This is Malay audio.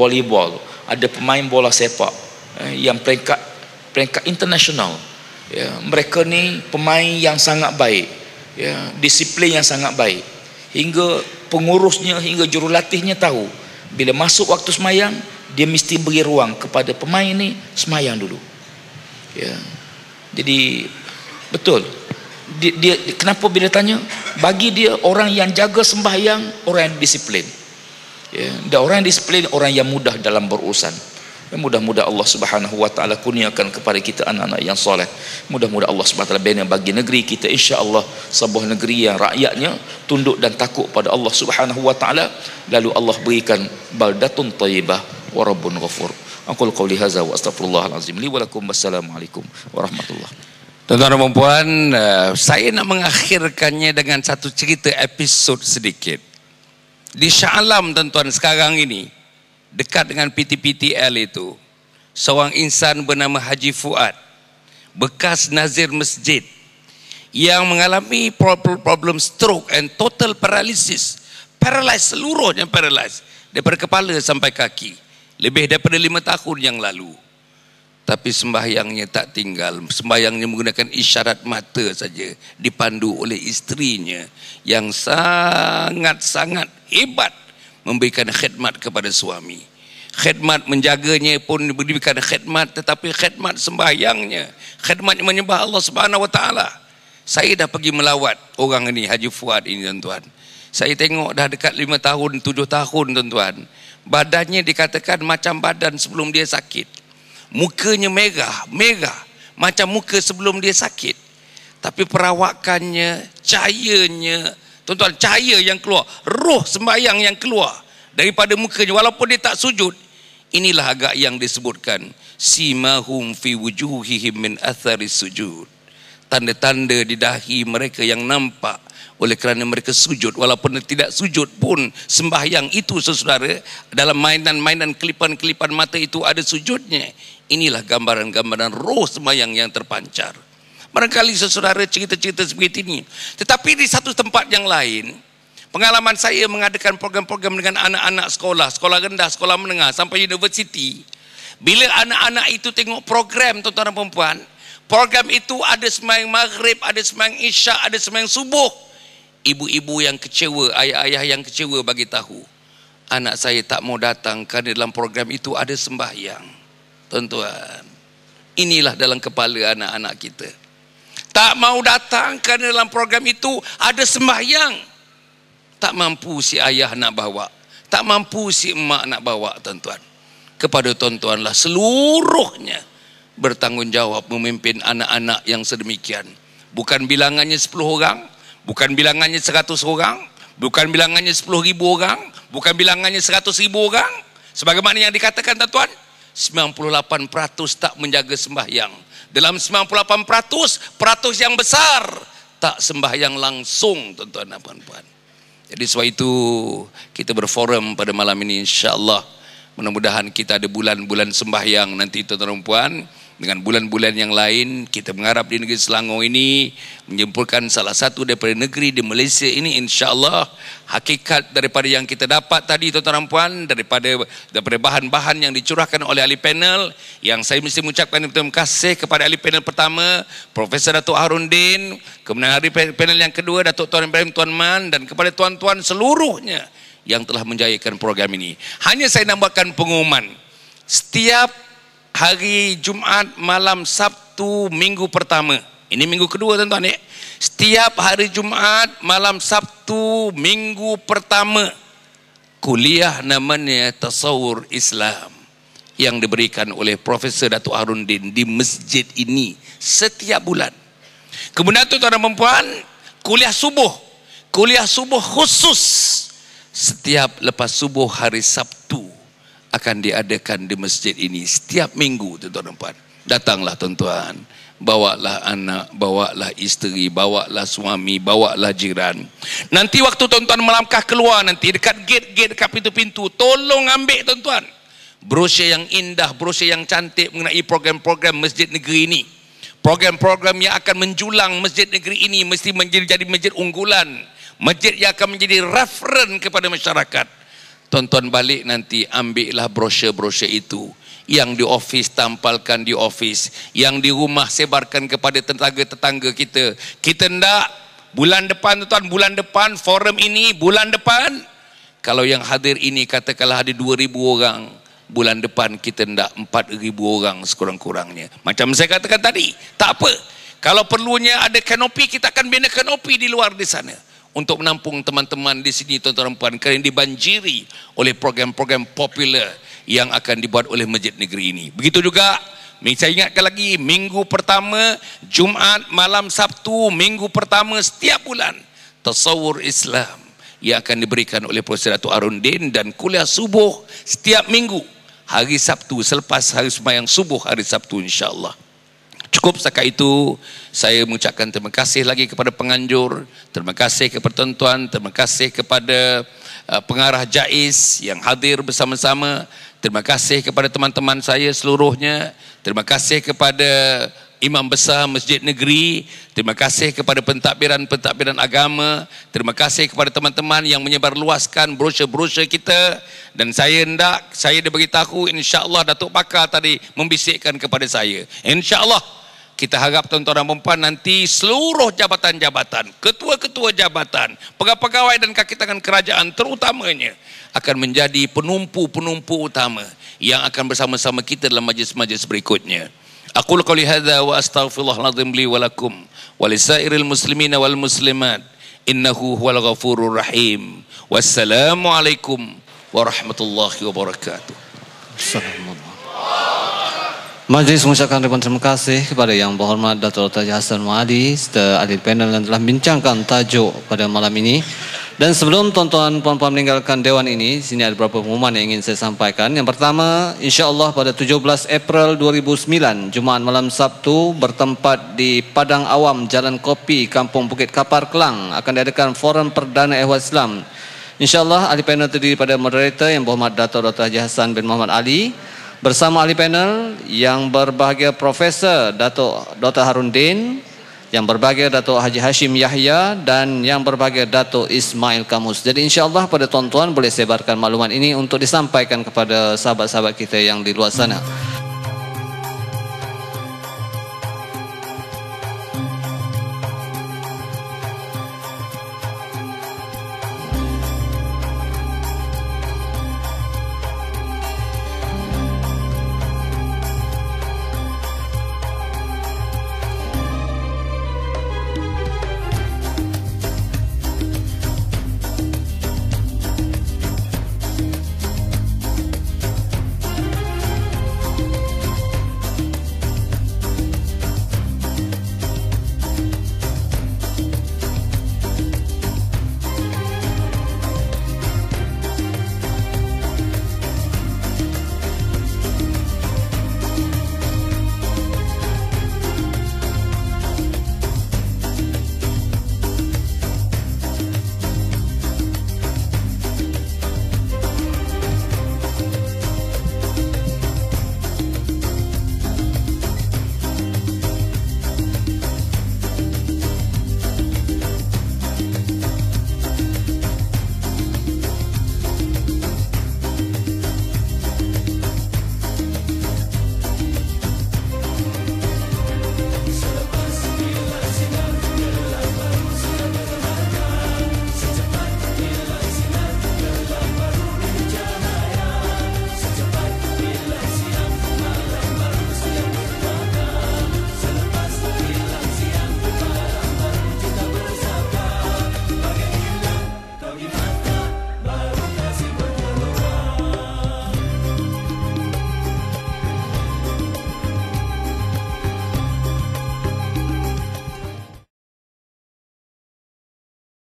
volleyball, ada pemain bola sepak yang peringkat internasional. Ya, mereka ni pemain yang sangat baik, ya, disiplin yang sangat baik, hingga pengurusnya, hingga jurulatihnya tahu bila masuk waktu semayang, dia mesti beri ruang kepada pemain ni semayang dulu. Ya. Jadi betul. Dia kenapa bila tanya, bagi dia orang yang jaga sembahyang orang yang disiplin. Ya, dan orang yang disiplin orang yang mudah dalam berurusan. Mudah-mudahan Allah Subhanahu wa taala kurniakan kepada kita anak-anak yang soleh. Mudah-mudahan Allah Subhanahu wa taala bina bagi negeri kita insya-Allah sebuah negeri yang rakyatnya tunduk dan takut pada Allah Subhanahu wa taala, lalu Allah berikan baldatun thayyibah wa rabbun ghafur. Aqul qouli hadza wa astaghfirullahal azim li wa lakum. Wassalamualaikum warahmatullahi. Tuan-tuan dan puan, saya nak mengakhirkannya dengan satu cerita episod sedikit. Di Shah Alam tuan-tuan sekarang ini, dekat dengan PTPTL itu, seorang insan bernama Haji Fuad, bekas nazir masjid, yang mengalami problem stroke and total paralysis, seluruhnya paralyzed daripada kepala sampai kaki, lebih daripada 5 tahun yang lalu. Tapi sembahyangnya tak tinggal. Sembahyangnya menggunakan isyarat mata saja, dipandu oleh isterinya yang sangat-sangat hebat memberikan khidmat kepada suami. Khidmat menjaganya pun diberikan khidmat, tetapi khidmat sembahyangnya, khidmat menyembah Allah Subhanahu wa taala. Saya dah pergi melawat orang ini, Haji Fuad ini tuan-tuan. Saya tengok dah dekat 5 tahun, 7 tahun tuan-tuan. Badannya dikatakan macam badan sebelum dia sakit. Mukanya merah macam muka sebelum dia sakit. Tapi perawakannya, cahayanya, tuan-tuan, cahaya yang keluar, roh sembahyang yang keluar daripada mukanya walaupun dia tak sujud. Inilah agak yang disebutkan simahum fi wujuhihim min athari sujud. Tanda-tanda di dahi mereka yang nampak oleh kerana mereka sujud. Walaupun tidak sujud pun sembahyang itu, saudara, dalam mainan-mainan kelipan-kelipan mata itu ada sujudnya. Inilah gambaran-gambaran roh sembahyang yang terpancar. Barangkali saudara cerita-cerita seperti ini. Tetapi di satu tempat yang lain, pengalaman saya mengadakan program-program dengan anak-anak sekolah rendah, sekolah menengah sampai universiti. Bila anak-anak itu tengok program, tuan-tuan dan perempuan, program itu ada sembahyang maghrib, ada sembahyang isyak, ada sembahyang subuh. Ibu-ibu yang kecewa, ayah-ayah yang kecewa bagi tahu, anak saya tak mau datang kerana dalam program itu ada sembahyang. Tuan-tuan, inilah dalam kepala anak-anak kita. Tak mau datang kerana dalam program itu ada sembahyang. Tak mampu si ayah nak bawa, tak mampu si emak nak bawa, tuan-tuan. Kepada tuan-tuan lah seluruhnya bertanggungjawab memimpin anak-anak yang sedemikian. Bukan bilangannya 10 orang, bukan bilangannya 100 orang, bukan bilangannya 10.000 orang, bukan bilangannya 100.000 orang. Sebagaimana yang dikatakan tuan-tuan, 98% tak menjaga sembahyang. Dalam 98% yang besar tak sembahyang langsung, tuan-tuan dan puan-puan. Jadi sebab itu kita berforum pada malam ini, insya-Allah. Mudah-mudahan kita ada bulan-bulan sembahyang nanti, tuan-tuan dan puan. Dengan bulan-bulan yang lain, kita mengharap di negeri Selangor ini menjemputkan salah satu daripada negeri di Malaysia ini, insya-Allah. Hakikat daripada yang kita dapat tadi, tuan-tuan dan puan, daripada bahan-bahan yang dicurahkan oleh ahli panel, yang saya mesti mengucapkan terima kasih kepada ahli panel pertama, Profesor Datuk Harundin, kemudian ahli panel yang kedua, Datuk Tuan Ibrahim Tuan Man, dan kepada tuan-tuan seluruhnya yang telah menjayakan program ini. Hanya saya nambahkan pengumuman, setiap hari Jumaat malam Sabtu minggu pertama, ini minggu kedua tuan-tuan, setiap hari Jumaat malam Sabtu minggu pertama, kuliah namanya Tasawur Islam yang diberikan oleh Profesor Datuk Harundin di masjid ini setiap bulan. Kemudian tuan-tuan dan puan, kuliah subuh khusus setiap lepas subuh hari Sabtu akan diadakan di masjid ini setiap minggu, tuan-tuan dan puan. Datanglah tuan-tuan, bawalah anak, bawalah isteri, bawalah suami, bawalah jiran. Nanti waktu tuan-tuan melangkah keluar, nanti dekat gate dekat pintu-pintu, tolong ambil tuan-tuan brosur yang indah, brosur yang cantik mengenai program-program masjid negeri ini. Program-program yang akan menjulang masjid negeri ini mesti menjadi masjid unggulan, masjid yang akan menjadi referen kepada masyarakat. Tuan-tuan balik nanti ambillah brosur-brosur itu. Yang di office tampalkan di office, yang di rumah sebarkan kepada tetangga-tetangga kita. Kita hendak bulan depan, tuan, bulan depan forum ini, bulan depan kalau yang hadir ini katakanlah ada 2,000 orang, bulan depan kita hendak 4,000 orang sekurang-kurangnya. Macam saya katakan tadi, tak apa. Kalau perlunya ada kanopi, kita akan bina kanopi di luar di sana untuk menampung teman-teman di sini, tuan-tuan dan puan, kerana dibanjiri oleh program-program popular yang akan dibuat oleh masjid negeri ini. Begitu juga, saya ingatkan lagi, minggu pertama, Jumaat, malam Sabtu, minggu pertama setiap bulan, tasawur Islam yang akan diberikan oleh Profesor Dato' Harundin, dan kuliah subuh setiap minggu, hari Sabtu, selepas hari sembahyang subuh hari Sabtu insyaAllah. Cukup setakat itu, saya mengucapkan terima kasih lagi kepada penganjur, terima kasih kepada tuan-tuan, terima kasih kepada pengarah JAIS yang hadir bersama-sama, terima kasih kepada teman-teman saya seluruhnya, terima kasih kepada Imam Besar Masjid Negeri, terima kasih kepada pentadbiran-pentadbiran agama, terima kasih kepada teman-teman yang menyebarluaskan brosur-brosur kita. Dan saya diberitahu, insya-Allah Datuk Pakar tadi membisikkan kepada saya, insya-Allah kita harap tuan-tuan dan puan nanti seluruh jabatan-jabatan, ketua-ketua jabatan, pegawai-pegawai dan kaki tangan kerajaan terutamanya akan menjadi penumpu-penumpu utama yang akan bersama-sama kita dalam majlis-majlis berikutnya. Aqulu qouli hadza wa astaghfirullahal azim li wa lakum wa lisairil muslimina wal muslimat innahu huwal ghafurur rahim. Wassalamu alaikum warahmatullahi wabarakatuh. Majlis mengucapkan ribuan terima kasih kepada Yang Berhormat Dato' Dr. Haji Hassan Muadi serta ahli panel yang telah bincangkan tajuk pada malam ini. Dan sebelum tuan-tuan puan-puan meninggalkan dewan ini, sini ada beberapa pengumuman yang ingin saya sampaikan. Yang pertama, insya-Allah pada 17 April 2009, Jumaat malam Sabtu, bertempat di Padang Awam, Jalan Kopi, Kampung Bukit Kapar, Kelang, akan diadakan forum perdana ehwal Islam. Insya-Allah ahli panel terdiri pada moderator Yang Berhormat Dato' Dr. Haji Hassan bin Muhammad Ali, bersama ahli panel yang berbahagia Profesor Dato' Dr. Harundin, yang berbahagia Dato' Haji Hashim Yahya, dan yang berbahagia Dato' Ismail Kamus. Jadi insya-Allah pada tuan-tuan boleh sebarkan maklumat ini untuk disampaikan kepada sahabat-sahabat kita yang di luar sana.